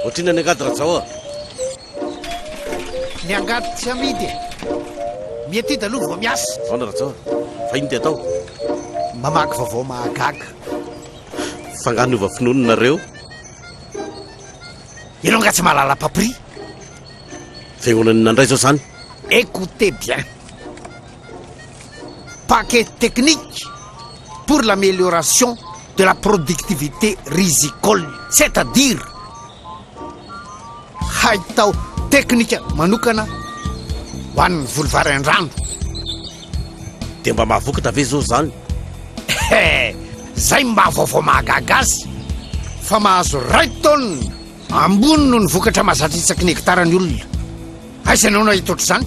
ohatrina ny angady raha zao a ny angady tsy amidy mety hida aloha vao miasa aona raha zao fa iny de atao mamaky vaovao mahagaga fanganova finononareo ianao nga tsy mahalala papri fiangonany nandray zao zany écoutez bien paquet technique pour l'amélioration de la productivité rizicole c'est-à-dire haitao teknika manokana ho an'ny volovary an-drano de mba mahavokatra ave zao zany zay mba vaovao mahagaga azy fa mahazo ray taona ambony no ny vokatra mahazatritsaky ny hektarany olona aisanao na hita oatra zany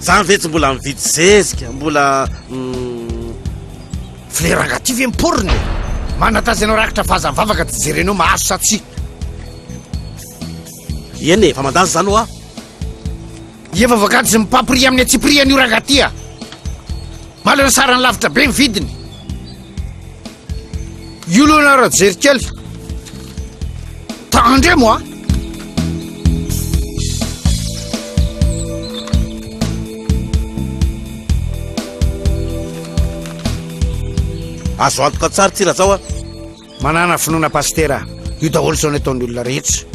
zany ve tsy mbola mividy zezika mbola flerangativy emporiny manatazy anao rakitra fahazamivavaka ty jerenao mahazo satsy eny fa mandazy zany o a efa vakady zy mipapri amin'ny atsipri an'io rangatya malana sarany lavitra be mividiny io lohana raha jerikely tandre moa azo antoka tsara ty raha zao a manana finoana pastera io daholo zao ny ataon'ny olona rehetra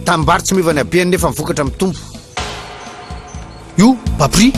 tamibary tsy miovany abeany nefa mivokatra mitombo io papri